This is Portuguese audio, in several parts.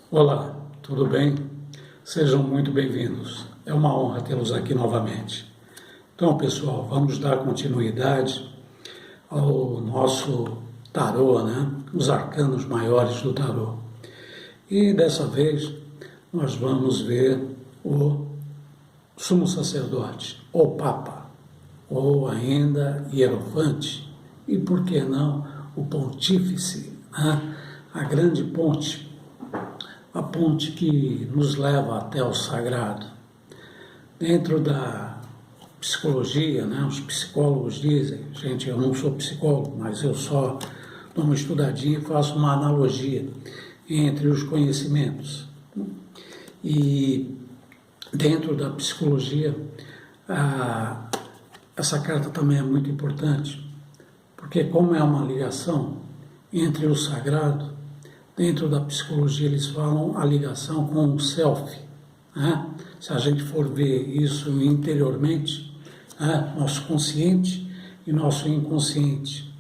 Olá, tudo bem? Sejam muito bem-vindos. É uma honra tê-los aqui novamente. Então, pessoal, vamos dar continuidade ao nosso tarô, né? Os arcanos maiores do tarô. E dessa vez nós vamos ver o sumo sacerdote, ou papa, ou ainda hierofante, e por que não o pontífice, né? A grande ponte, a ponte que nos leva até o sagrado. Dentro da psicologia, né, os psicólogos dizem, gente, eu não sou psicólogo, mas eu só dou uma estudadinha e faço uma analogia entre os conhecimentos. E dentro da psicologia, essa carta também é muito importante, porque como é uma ligação entre o sagrado, dentro da psicologia eles falam a ligação com o self, né? Se a gente for ver isso interiormente, né? Nosso consciente e nosso inconsciente.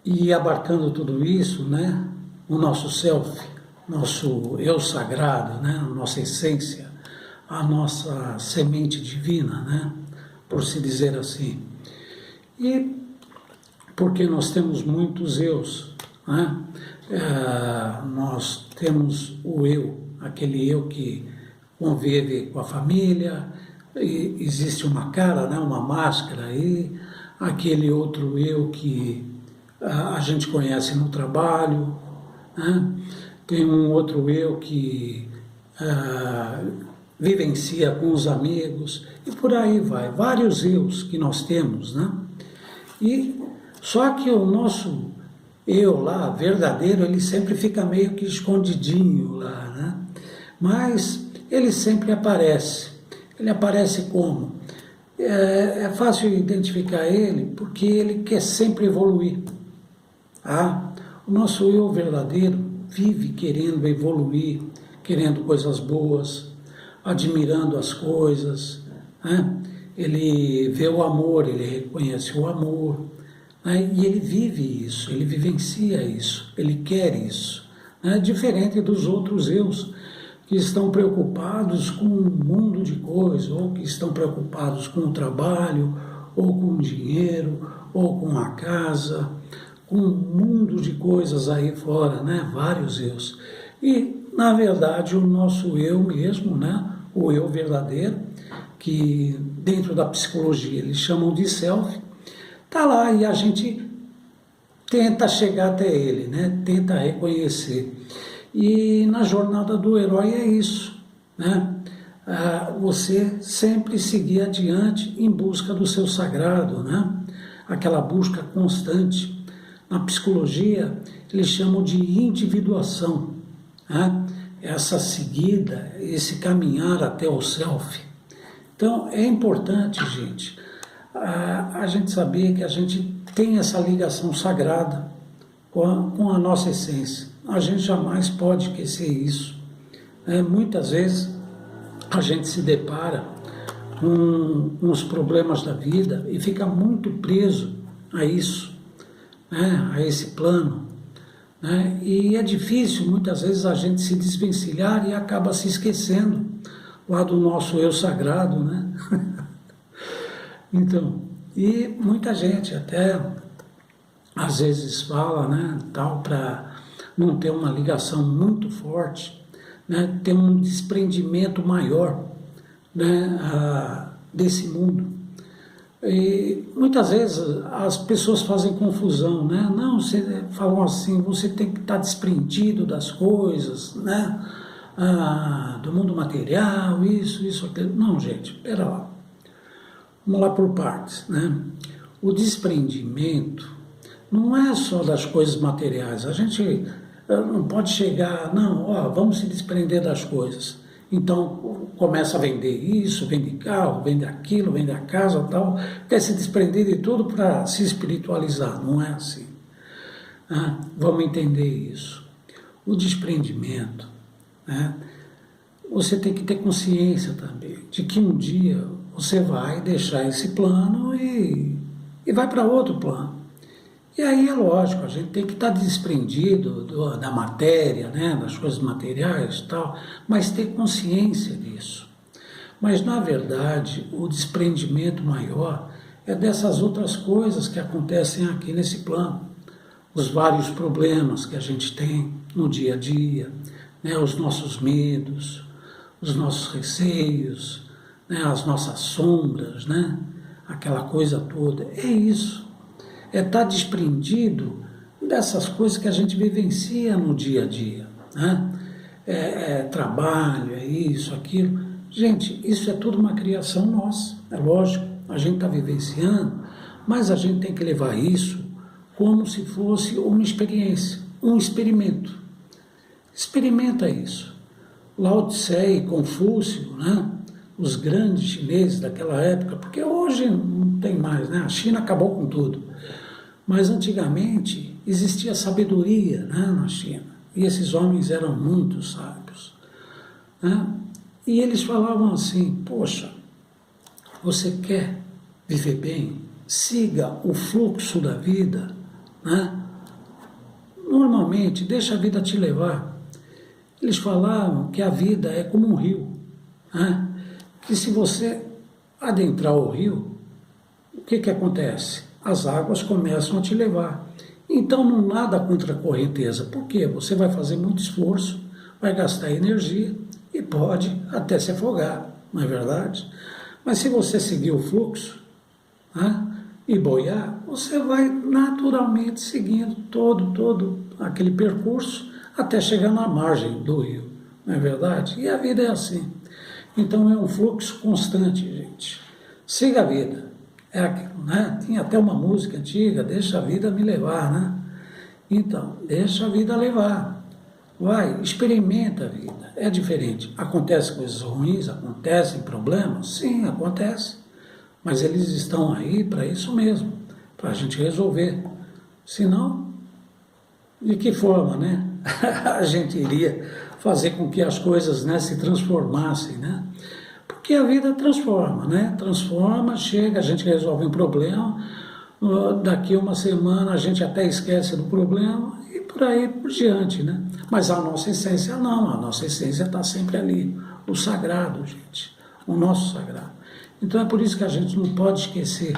E abarcando tudo isso, né? O nosso self, nosso eu sagrado, né? A nossa essência, a nossa semente divina, né? Por se dizer assim. E porque nós temos muitos eus, né? Nós temos o eu, aquele eu que convive com a família, e existe uma cara, né, uma máscara aí, aquele outro eu que a gente conhece no trabalho, né? Tem um outro eu que vivencia com os amigos, e por aí vai, vários eus que nós temos, né? E só que o nosso eu lá, verdadeiro, ele sempre fica meio que escondidinho lá, né? Mas ele sempre aparece. Ele aparece como? É fácil identificar ele porque ele quer sempre evoluir. Ah, o nosso eu verdadeiro vive querendo evoluir, querendo coisas boas, admirando as coisas, né? Ele vê o amor, ele reconhece o amor, e ele vive isso, ele vivencia isso, ele quer isso, né? Diferente dos outros eus que estão preocupados com um mundo de coisas, ou que estão preocupados com o trabalho, ou com o dinheiro, ou com a casa, com um mundo de coisas aí fora, né? Vários eus. E, na verdade, o nosso eu mesmo, né? O eu verdadeiro, que dentro da psicologia eles chamam de self, está lá e a gente tenta chegar até ele, né? Tenta reconhecer. E na jornada do herói é isso, né? Você sempre seguir adiante em busca do seu sagrado, né? Aquela busca constante. Na psicologia, eles chamam de individuação, né? Essa seguida, esse caminhar até o self. Então, é importante, gente, a gente saber que a gente tem essa ligação sagrada com a nossa essência. A gente jamais pode esquecer isso. Muitas vezes a gente se depara com os problemas da vida e fica muito preso a isso, né? A esse plano. Né? E é difícil muitas vezes a gente se desvencilhar e acaba se esquecendo lá do nosso eu sagrado, né? Então, e muita gente até às vezes fala, né, tal, para não ter uma ligação muito forte, né, ter um desprendimento maior, né, desse mundo. E muitas vezes as pessoas fazem confusão, né? Não, falam assim, você tem que estar desprendido das coisas, né? Do mundo material, isso, aquilo. Não, gente, espera lá. Vamos lá por partes, né? O desprendimento não é só das coisas materiais. A gente não pode chegar, não, vamos se desprender das coisas. Então, começa a vender isso, vende carro, vende aquilo, vende a casa, tal. Quer se desprender de tudo para se espiritualizar. Não é assim. Vamos entender isso. O desprendimento, né? Você tem que ter consciência também de que um dia você vai deixar esse plano e vai para outro plano. E aí é lógico, a gente tem que estar desprendido da matéria, né, das coisas materiais e tal, mas ter consciência disso. Mas, na verdade, o desprendimento maior é dessas outras coisas que acontecem aqui nesse plano. Os vários problemas que a gente tem no dia a dia, né, os nossos medos, os nossos receios, né, as nossas sombras, né, aquela coisa toda. É isso. É estar desprendido dessas coisas que a gente vivencia no dia a dia, né? Trabalho, é isso, aquilo. Gente, isso é tudo uma criação nossa, é lógico, a gente está vivenciando, mas a gente tem que levar isso como se fosse uma experiência, um experimento. Experimenta isso. Lao Tse e Confúcio, né? Os grandes chineses daquela época, porque hoje não tem mais, né? A China acabou com tudo. Mas antigamente existia sabedoria, né, na China, e esses homens eram muito sábios, né? E eles falavam assim: poxa, você quer viver bem? Siga o fluxo da vida, né? Normalmente, deixa a vida te levar. Eles falavam que a vida é como um rio, né? Que se você adentrar o rio, o que acontece? As águas começam a te levar. Então não nada contra a correnteza. Por quê? Você vai fazer muito esforço, vai gastar energia e pode até se afogar, não é verdade? Mas se você seguir o fluxo, né, e boiar, você vai naturalmente seguindo todo aquele percurso até chegar na margem do rio, não é verdade? E a vida é assim. Então é um fluxo constante, gente. Siga a vida. Né? Tinha até uma música antiga, deixa a vida me levar, né? Então, deixa a vida levar. Vai, experimenta a vida. É diferente. Acontecem coisas ruins, acontecem problemas? Sim, acontece. Mas eles estão aí para isso mesmo, para a gente resolver. Senão, de que forma, né? A gente iria fazer com que as coisas, né, se transformassem, né? Porque a vida transforma, né? Transforma, chega, a gente resolve um problema, daqui a uma semana a gente até esquece do problema e por aí por diante, né? Mas a nossa essência não, a nossa essência está sempre ali, o sagrado, gente, o nosso sagrado. Então é por isso que a gente não pode esquecer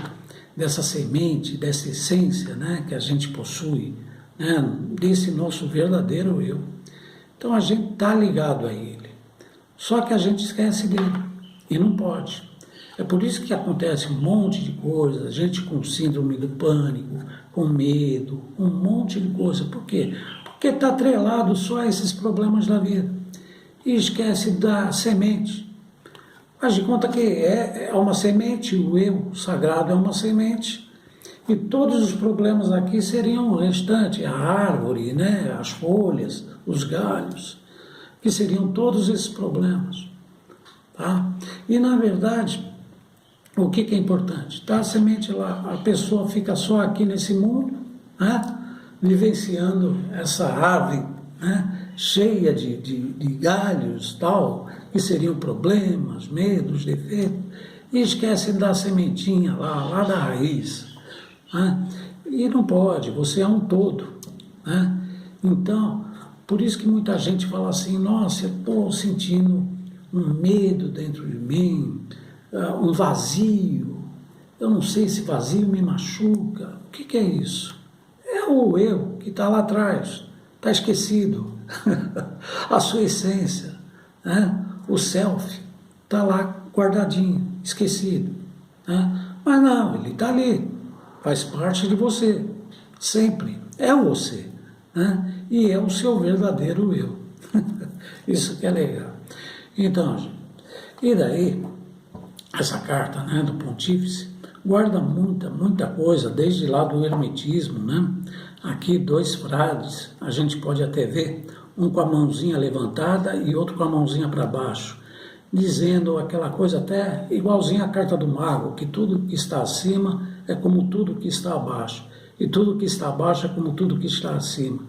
dessa semente, dessa essência, né, que a gente possui, né, desse nosso verdadeiro eu. Então a gente está ligado a ele, só que a gente esquece dele. E não pode. É por isso que acontece um monte de coisa, gente com síndrome do pânico, com medo, um monte de coisa. Por quê? Porque está atrelado só a esses problemas da vida. E esquece da semente. Faz de conta que é uma semente, o eu sagrado é uma semente. E todos os problemas aqui seriam o restante, a árvore, né, as folhas, os galhos, que seriam todos esses problemas. Tá? E, na verdade, o que é importante? Tá a semente lá, a pessoa fica só aqui nesse mundo, né? Vivenciando essa árvore, né? Cheia de galhos, tal, que seriam problemas, medos, defeitos, e esquece da sementinha lá da raiz. Né? E não pode, você é um todo. Né? Então, por isso que muita gente fala assim: nossa, eu estou sentindo um medo dentro de mim, um vazio. Eu não sei se vazio me machuca. O que é isso? É o eu que está lá atrás, está esquecido. A sua essência, né? O self, está lá guardadinho, esquecido. Né? Mas não, ele está ali, faz parte de você, sempre. É você, né? E é o seu verdadeiro eu. Isso que é legal. Então, gente, e daí, essa carta, né, do Pontífice guarda muita coisa, desde lá do hermetismo, né? Aqui 2 frades, a gente pode até ver, um com a mãozinha levantada e outro com a mãozinha para baixo, dizendo aquela coisa até igualzinha à carta do mago, que tudo que está acima é como tudo que está abaixo, e tudo que está abaixo é como tudo que está acima.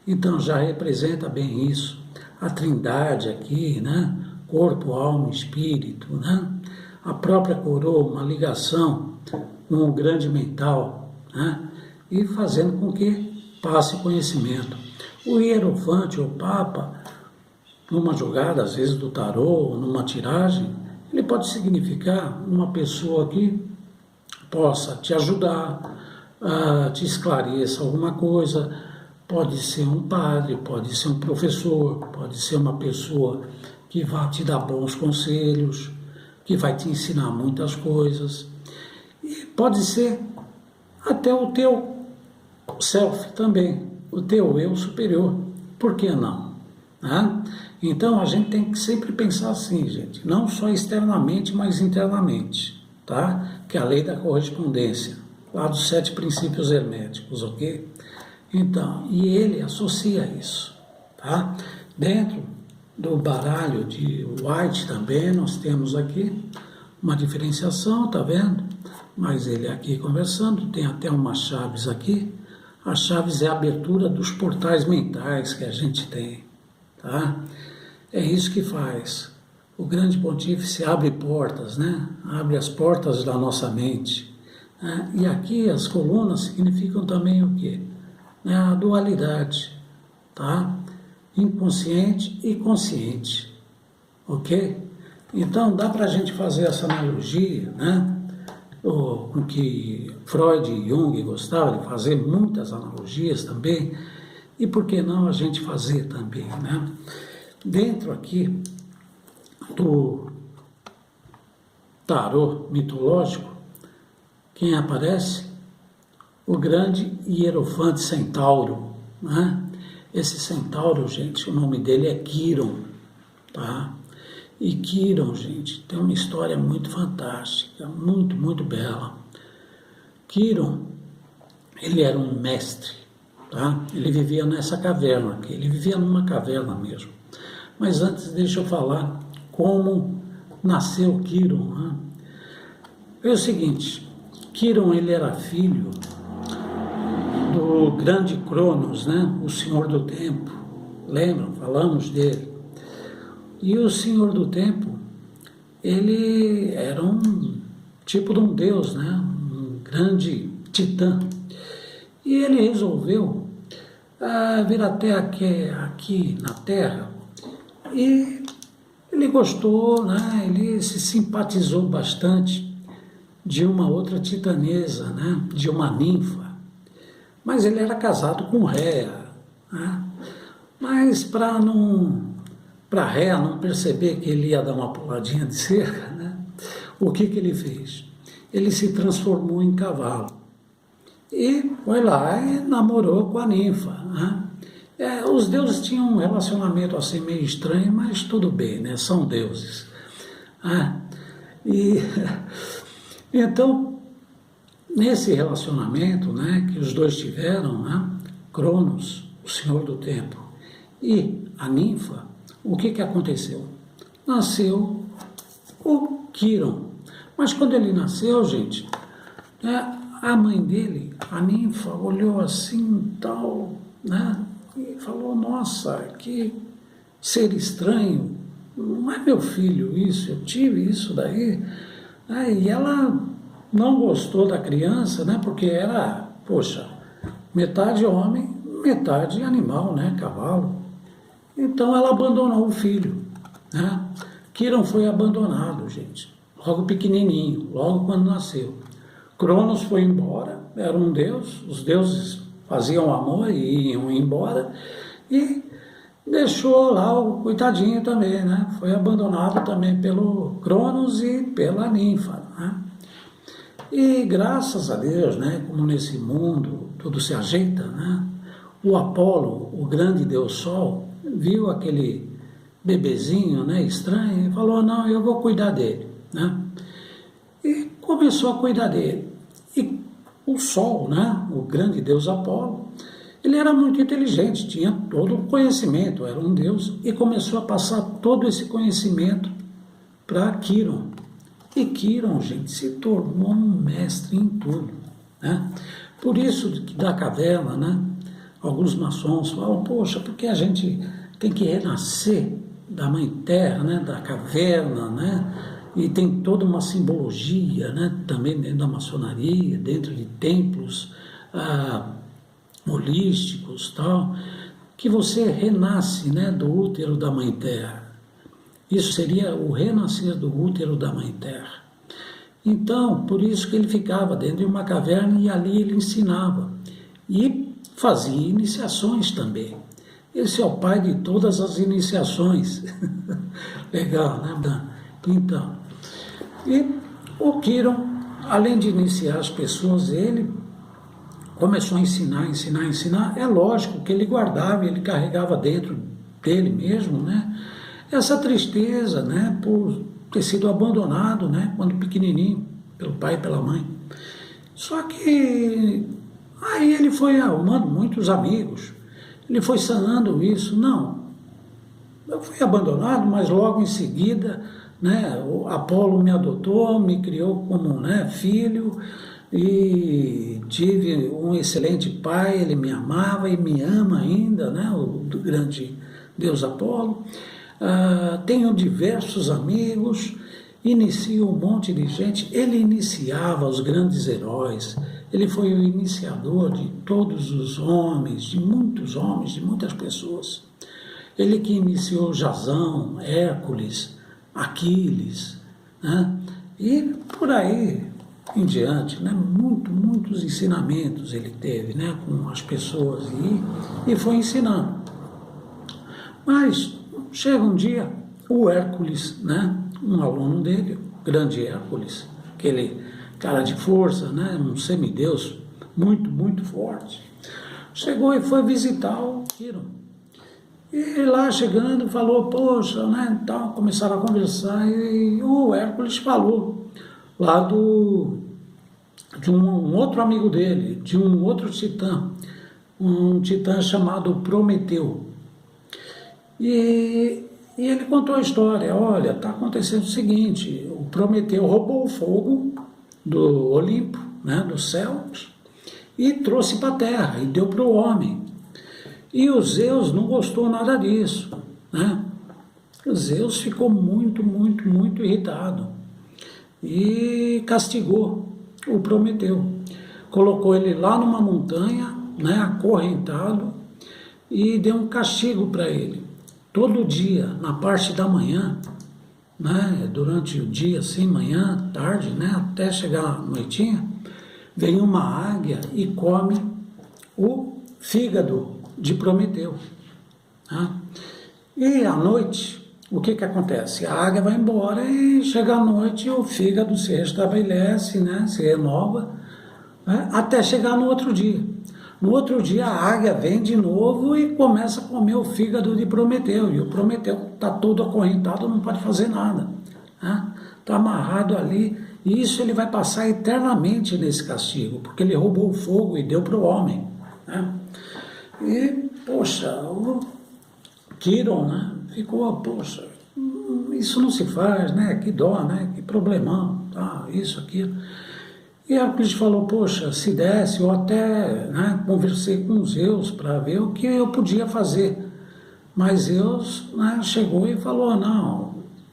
Então já representa bem isso. A trindade aqui, né? Corpo, alma e espírito, né? A própria coroa, uma ligação com o grande mental, né? e fazendo com que passe conhecimento. O hierofante, ou Papa, numa jogada, às vezes do tarô, numa tiragem, ele pode significar uma pessoa que possa te ajudar, te esclareça alguma coisa. Pode ser um padre, pode ser um professor, pode ser uma pessoa que vai te dar bons conselhos, que vai te ensinar muitas coisas. E pode ser até o teu self também, o teu eu superior. Por que não? Né? Então a gente tem que sempre pensar assim, gente, não só externamente, mas internamente, tá? Que é a lei da correspondência, lá dos 7 princípios herméticos, ok? Então, e ele associa isso, tá? Dentro do baralho de White também nós temos aqui uma diferenciação, tá vendo? Mas ele aqui conversando, tem até umas chaves aqui. As chaves é a abertura dos portais mentais que a gente tem, tá? É isso que faz. O grande pontífice abre portas, né? Abre as portas da nossa mente. Né? E aqui as colunas significam também o quê? A dualidade, tá? Inconsciente e consciente, ok? Então dá para a gente fazer essa analogia, né? Com que Freud e Jung gostavam de fazer muitas analogias também, e por que não a gente fazer também, né? Dentro aqui do tarô mitológico, quem aparece? O grande hierofante Centauro, né? Esse Centauro, gente, o nome dele é Quiron, tá? E Quiron, gente, tem uma história muito fantástica, muito, muito bela. Quiron, ele era um mestre, tá? Ele vivia nessa caverna aqui, ele vivia numa caverna mesmo. Mas antes, deixa eu falar como nasceu Quiron, né? É o seguinte, Quiron, ele era filho do grande Cronos, né? O Senhor do Tempo. Lembram? Falamos dele. E o Senhor do Tempo, ele era um tipo de um deus, né? Um grande titã. E ele resolveu vir até aqui na Terra e ele gostou, né? Ele se simpatizou bastante de uma outra titanesa, né? De uma ninfa. Mas ele era casado com Réa, né? Mas para Réa não perceber que ele ia dar uma puladinha de cerca, né? O que ele fez? Ele se transformou em cavalo e foi lá e namorou com a ninfa, né? Os deuses tinham um relacionamento assim meio estranho, mas tudo bem, né? São deuses. E então, nesse relacionamento, né, que os dois tiveram, né, Cronos, o Senhor do Tempo, e a ninfa, o que aconteceu? Nasceu o Quiron. Mas quando ele nasceu, gente, né, a mãe dele, a ninfa, olhou assim, tal, né, e falou, nossa, que ser estranho, não é meu filho isso, eu tive isso daí. E ela não gostou da criança, né, porque era, poxa, metade homem, metade animal, né, cavalo. Então ela abandonou o filho, né? Quiron foi abandonado, gente, logo pequenininho, logo quando nasceu. Cronos foi embora, era um deus, os deuses faziam amor e iam embora, e deixou lá o coitadinho também, né? Foi abandonado também pelo Cronos e pela ninfa, né? E graças a Deus, né, como nesse mundo tudo se ajeita, né? O Apolo, o grande deus Sol, viu aquele bebezinho, né, estranho e falou, não, eu vou cuidar dele, né? E começou a cuidar dele. E o Sol, né, o grande deus Apolo, ele era muito inteligente, tinha todo o conhecimento, era um deus, e começou a passar todo esse conhecimento para Quiron. E Quiron, gente, se tornou um mestre em tudo, né? Por isso que da caverna, né, alguns maçons falam, poxa, porque a gente tem que renascer da mãe terra, né, da caverna, né? E tem toda uma simbologia, né, também dentro da maçonaria, dentro de templos, holísticos, tal, que você renasce, né, do útero da Mãe Terra. Isso seria o renascer do útero da Mãe Terra. Então, por isso que ele ficava dentro de uma caverna e ali ele ensinava. E fazia iniciações também. Esse é o pai de todas as iniciações. Legal, né, Dan? Então, e o Kiron, além de iniciar as pessoas, ele começou a ensinar. É lógico que ele guardava, ele carregava dentro dele mesmo, né? Essa tristeza, né, por ter sido abandonado, né, quando pequenininho, pelo pai e pela mãe. Só que aí ele foi arrumando muitos amigos, ele foi sanando isso. Não, eu fui abandonado, mas logo em seguida, né, o Apolo me adotou, me criou como, né, filho, e tive um excelente pai, ele me amava e me ama ainda, né, o grande Deus Apolo. Tenho diversos amigos, inicio um monte de gente. Ele iniciava os grandes heróis, ele foi o iniciador de todos os homens, de muitas pessoas. Ele que iniciou Jasão, Hércules, Aquiles, né? E por aí em diante, né? Muitos ensinamentos ele teve, né, com as pessoas e foi ensinando. Mas chega um dia, o Hércules, né, um aluno dele, o grande Hércules, aquele cara de força, né, um semideus muito forte, chegou e foi visitar o Kiron. E lá chegando falou, poxa, né, então começaram a conversar e o Hércules falou lá de um outro amigo dele, de um outro titã, um titã chamado Prometeu. E ele contou a história. Olha, está acontecendo o seguinte, o Prometeu roubou o fogo do Olimpo, né, dos céus, e trouxe para a terra, e deu para o homem. E o Zeus não gostou nada disso, né? O Zeus ficou muito irritado e castigou o Prometeu. Colocou ele lá numa montanha, né, acorrentado, e deu um castigo para ele. Todo dia, na parte da manhã, né, durante o dia, assim, manhã, tarde, né, até chegar à noitinha, vem uma águia e come o fígado de Prometeu. Tá? E à noite, o que acontece? A águia vai embora e chega à noite o fígado se restabelece, né, se renova, né, até chegar no outro dia. No outro dia a águia vem de novo e começa a comer o fígado de Prometeu. E o Prometeu está todo acorrentado, não pode fazer nada. Está amarrado ali. E isso ele vai passar eternamente nesse castigo, porque ele roubou o fogo e deu para o homem. Né? E, poxa, o Kiron, né, ficou, poxa, isso não se faz, né? Que dó, né? Que problemão, tá? Isso, aquilo. E Hércules falou, poxa, se desse, eu até, né, conversei com Zeus para ver o que eu podia fazer. Mas Zeus, né, chegou e falou,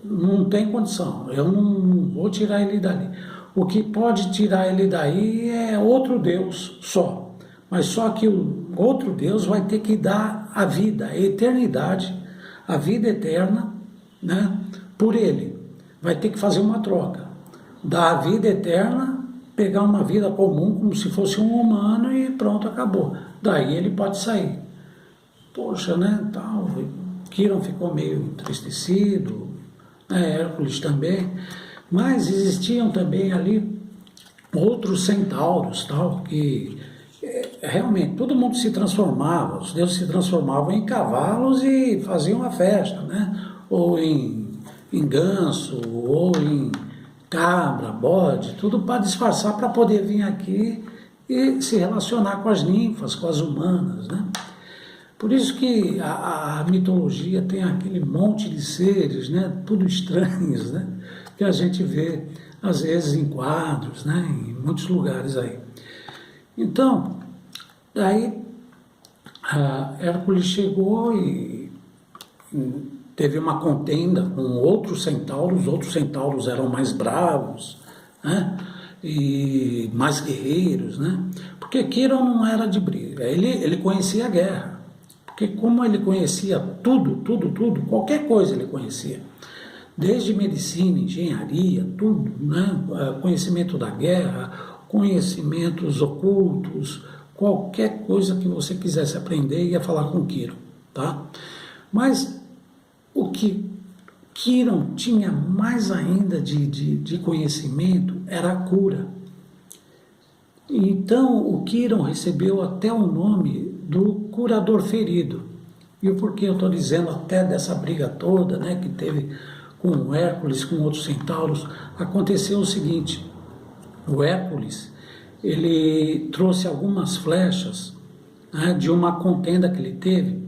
não tem condição, eu não vou tirar ele dali. O que pode tirar ele daí é outro Deus só. Mas só que o outro Deus vai ter que dar a vida, a eternidade, a vida eterna, né, por ele. Vai ter que fazer uma troca. Dar a vida eterna, pegar uma vida comum como se fosse um humano e pronto, acabou. Daí ele pode sair. Poxa, né, tal, Kiron ficou meio entristecido, né, Hércules também, mas existiam também ali outros centauros, tal, que realmente todo mundo se transformava, os deuses se transformavam em cavalos e faziam a festa, né, ou em ganso, ou em cabra, bode, tudo para disfarçar, para poder vir aqui e se relacionar com as ninfas, com as humanas, né? Por isso que a mitologia tem aquele monte de seres, né? Tudo estranhos, né? Que a gente vê, às vezes, em quadros, né? Em muitos lugares aí. Então, daí, Hércules chegou e teve uma contenda com outros centauros eram mais bravos, né? e mais guerreiros, né? Porque Kiron não era de briga, ele conhecia a guerra, porque como ele conhecia tudo, qualquer coisa ele conhecia, desde medicina, engenharia, tudo, né? Conhecimento da guerra, conhecimentos ocultos, qualquer coisa que você quisesse aprender, ia falar com Kiron, tá? Mas o que Kiron tinha mais ainda de conhecimento era a cura. Então o Kiron recebeu até o nome do curador ferido. E o porquê eu estou dizendo até dessa briga toda, né, que teve com Hércules, com outros centauros, aconteceu o seguinte: o Hércules, ele trouxe algumas flechas, né, de uma contenda que ele teve,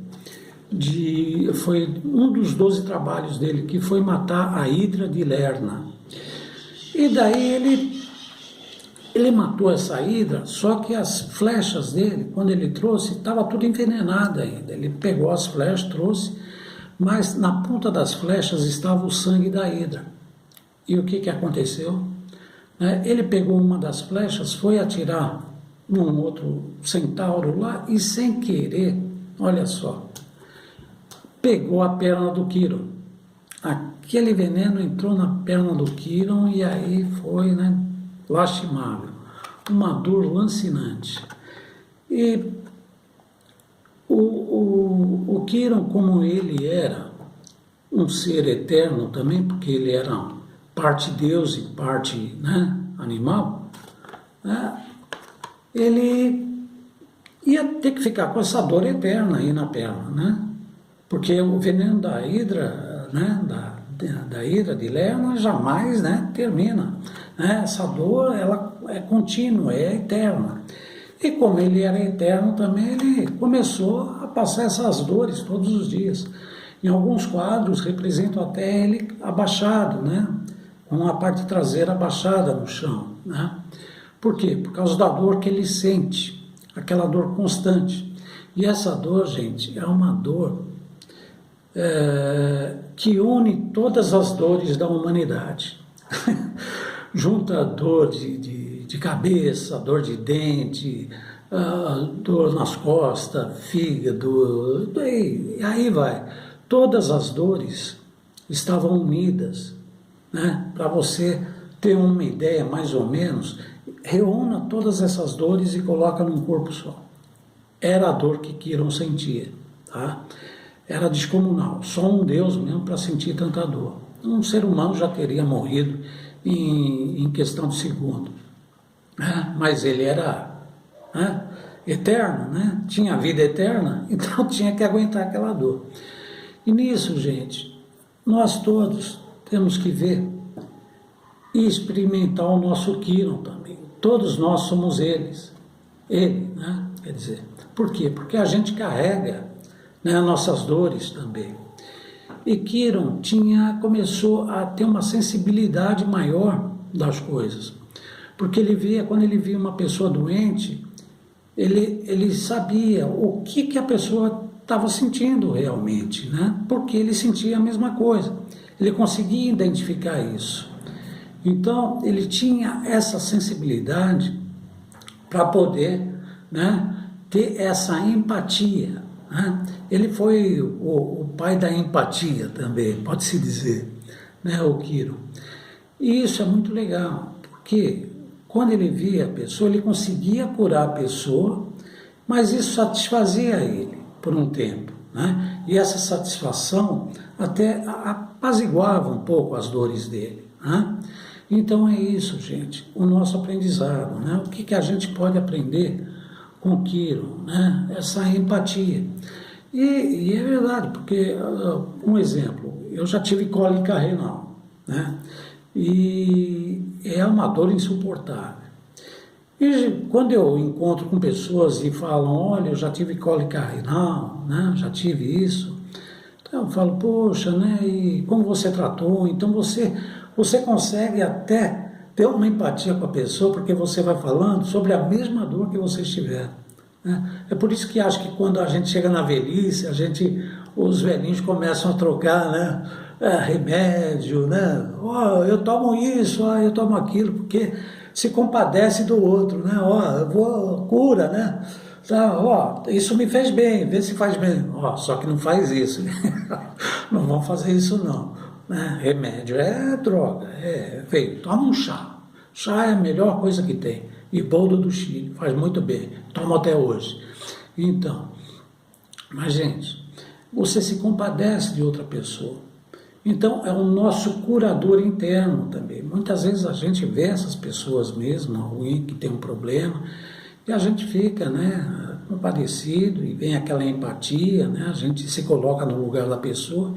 foi um dos 12 trabalhos dele, que foi matar a Hidra de Lerna. E daí ele matou essa Hidra, só que as flechas dele, quando ele trouxe, estava tudo envenenado ainda. Ele pegou as flechas, trouxe, mas na ponta das flechas estava o sangue da Hidra. E o que aconteceu? Ele pegou uma das flechas, foi atirar num outro centauro lá e, sem querer, olha só, pegou a perna do Kiron. Aquele veneno entrou na perna do Kiron e aí foi, né, lastimável, uma dor lancinante. E o Kiron, como ele era um ser eterno também, porque ele era parte Deus e parte, né, animal, né, ele ia ter que ficar com essa dor eterna aí na perna, né? Porque o veneno da Hidra, né, da Hidra de Lerna jamais, né, termina. Né? Essa dor, ela é contínua, é eterna. E como ele era eterno também, ele começou a passar essas dores todos os dias. Em alguns quadros representam até ele abaixado, né, com a parte traseira abaixada no chão. Né? Por quê? Por causa da dor que ele sente, aquela dor constante. E essa dor, gente, é uma dor que une todas as dores da humanidade. Junta a dor de cabeça, dor de dente, dor nas costas, fígado, e aí vai. Todas as dores estavam unidas, né? Para você ter uma ideia mais ou menos, reúna todas essas dores e coloca num corpo só. Era a dor que Kiron sentia, tá? Era descomunal, só um Deus mesmo para sentir tanta dor. Um ser humano já teria morrido em questão de segundo, né? Mas ele era, né, eterno, né? Tinha vida eterna, então tinha que aguentar aquela dor. E nisso, gente, nós todos temos que ver e experimentar o nosso Kiron também. Todos nós somos ele, né? Quer dizer, por quê? Porque a gente carrega, né, nossas dores também. E Kiron começou a ter uma sensibilidade maior das coisas, porque quando ele via uma pessoa doente, ele sabia o que a pessoa estava sentindo realmente, né? Porque ele sentia a mesma coisa, ele conseguia identificar isso. Então ele tinha essa sensibilidade para poder, né, ter essa empatia. Ele foi o pai da empatia também, pode-se dizer, né, o Kiron. E isso é muito legal, porque quando ele via a pessoa, ele conseguia curar a pessoa, mas isso satisfazia ele por um tempo, né? E essa satisfação até apaziguava um pouco as dores dele, né? Então é isso, gente, o nosso aprendizado, né? O que a gente pode aprender com o Kiron, né? Essa empatia. E é verdade, porque, um exemplo, eu já tive cólica renal, né? E é uma dor insuportável. E quando eu encontro com pessoas e falam, olha, eu já tive cólica renal, né? Já tive isso, então eu falo, poxa, né? E como você tratou? Então você consegue até ter uma empatia com a pessoa, porque você vai falando sobre a mesma dor que você estiver. Né? É por isso que acho que quando a gente chega na velhice, os velhinhos começam a trocar, né, remédio, né? Oh, eu tomo isso, eu tomo aquilo, porque se compadece do outro, né? Ó, eu vou, cura, né? Tá, ó, isso me fez bem, vê se faz bem. Ó, só que não faz isso. Não vão fazer isso não. Né? Remédio é droga, é feio. Toma um chá. Chá é a melhor coisa que tem. E boldo do Chile, faz muito bem. Tomo até hoje. Então, mas gente, você se compadece de outra pessoa. Então, é o nosso curador interno também. Muitas vezes a gente vê essas pessoas mesmo, ruim, que tem um problema, e a gente fica, né, compadecido, e vem aquela empatia, né, a gente se coloca no lugar da pessoa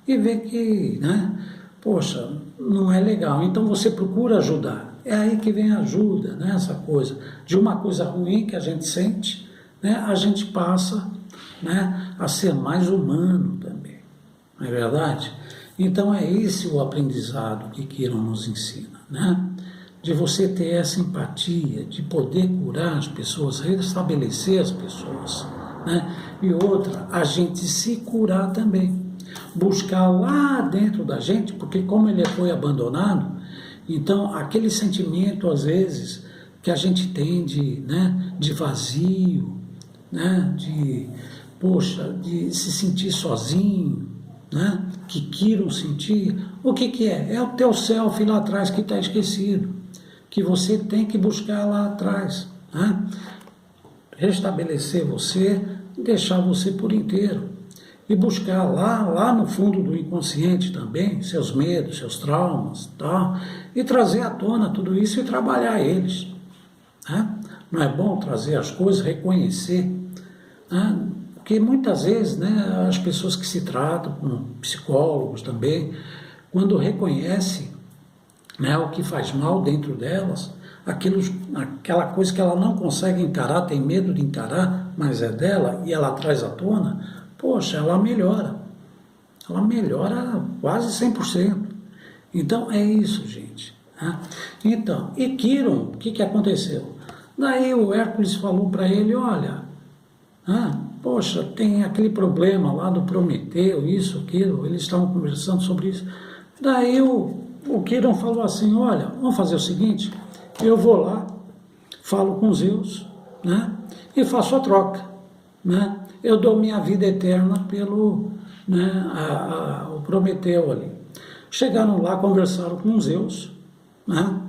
e vê que, né, poxa, não é legal. Então você procura ajudar. É aí que vem a ajuda, né, essa coisa. De uma coisa ruim que a gente sente, né, a gente passa, né, a ser mais humano também. Não é verdade? Então é esse o aprendizado que Kiron nos ensina, né? De você ter essa empatia, de poder curar as pessoas, restabelecer as pessoas, né? E outra, a gente se curar também, buscar lá dentro da gente, porque como ele foi abandonado, então aquele sentimento às vezes que a gente tem de, né, de vazio, né, de, poxa, de se sentir sozinho, né, que Kiron sentir, o que é? É o teu self lá atrás que está esquecido, que você tem que buscar lá atrás, né? Restabelecer você, deixar você por inteiro e buscar lá no fundo do inconsciente também, seus medos, seus traumas, tá? E trazer à tona tudo isso e trabalhar eles, né? Não é bom trazer as coisas, reconhecer, né? Porque muitas vezes, né, as pessoas que se tratam, com psicólogos também, quando reconhecem, né, o que faz mal dentro delas, aquela coisa que ela não consegue encarar, tem medo de encarar, mas é dela, e ela traz à tona, poxa, ela melhora quase 100%. Então é isso, gente. Né? Então, e Kiron, o que aconteceu? Daí o Hércules falou para ele, olha, poxa, tem aquele problema lá do Prometeu, isso, aquilo, eles estavam conversando sobre isso. Daí o Kiron falou assim, olha, vamos fazer o seguinte, eu vou lá, falo com Zeus, né, e faço a troca, né, eu dou minha vida eterna pelo, né, o Prometeu ali. Chegaram lá, conversaram com Zeus, né,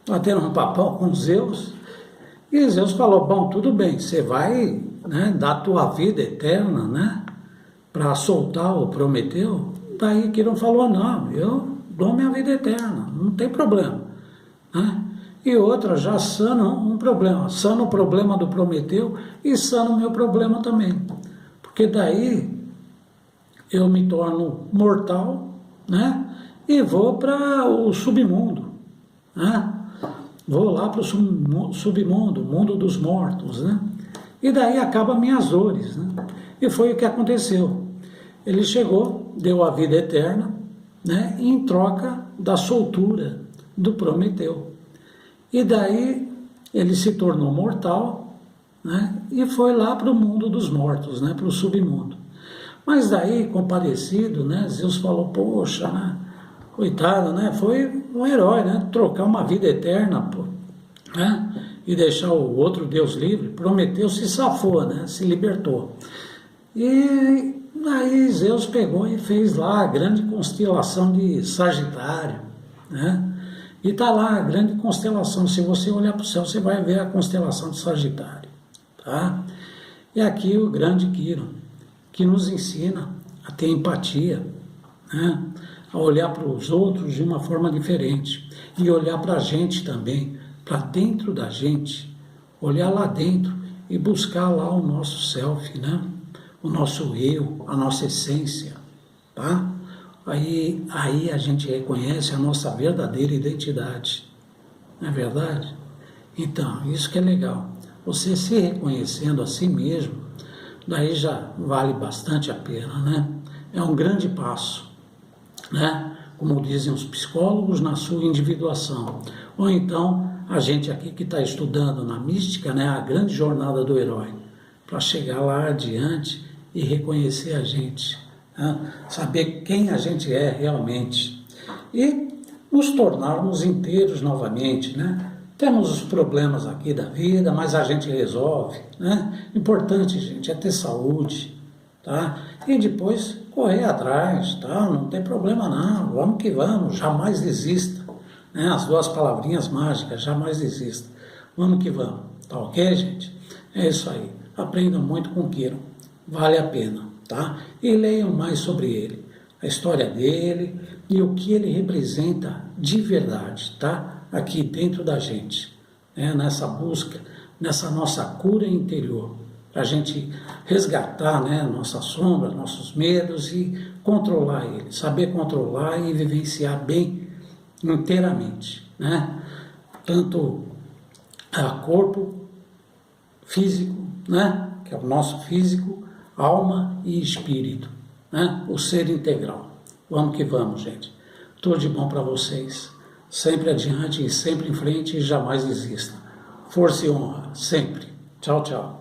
bateram um papão com Zeus, e Zeus falou, bom, tudo bem, você vai, né, dar a tua vida eterna, né, para soltar o Prometeu. Daí Kiron falou, não, eu dou minha vida eterna, não tem problema, né? E outra, já sana um problema, sana o problema do Prometeu e sana o meu problema também, porque daí eu me torno mortal, né? E vou para o submundo, né? Vou lá para o submundo, mundo dos mortos, né? E daí acabam minhas dores, né? E foi o que aconteceu. Ele chegou, deu a vida eterna, né? Em troca da soltura do Prometeu. E daí ele se tornou mortal, né? E foi lá para o mundo dos mortos, né? Para o submundo. Mas daí, compadecido, né? Zeus falou, poxa, né? Coitado, né? Foi um herói, né? Trocar uma vida eterna, pô, né? E deixar o outro Deus livre. Prometeu, se safou, né? Se libertou. E aí Zeus pegou e fez lá a grande constelação de Sagitário, né? E está lá a grande constelação. Se você olhar para o céu, você vai ver a constelação de Sagitário, tá? E aqui o grande Kiron, que nos ensina a ter empatia, né? A olhar para os outros de uma forma diferente e olhar para a gente também, para dentro da gente, olhar lá dentro e buscar lá o nosso self, né? O nosso eu, a nossa essência, tá? Aí a gente reconhece a nossa verdadeira identidade, não é verdade? Então, isso que é legal, você se reconhecendo a si mesmo, daí já vale bastante a pena, né? É um grande passo, né? Como dizem os psicólogos, na sua individuação. Ou então, a gente aqui que está estudando na mística, né? A grande jornada do herói, para chegar lá adiante e reconhecer a gente, né? Saber quem a gente é realmente e nos tornarmos inteiros novamente, né? Temos os problemas aqui da vida, mas a gente resolve, né? Importante, gente, é ter saúde, tá? E depois correr atrás, tá? Não tem problema não, vamos que vamos, jamais desista, né? As duas palavrinhas mágicas, jamais desista. Vamos que vamos, tá ok, gente? É isso aí. Aprendam muito com o Kiron, vale a pena, tá? E leiam mais sobre ele, a história dele e o que ele representa de verdade, tá? Aqui dentro da gente, né? Nessa busca, nessa nossa cura interior, para a gente resgatar, né? Nossa sombra, nossos medos e controlar ele, saber controlar e vivenciar bem inteiramente, né? Tanto a corpo físico, né? Que é o nosso físico, alma e espírito, né? O ser integral. Vamos que vamos, gente. Tudo de bom para vocês. Sempre adiante e sempre em frente e jamais desista. Força e honra, sempre. Tchau, tchau.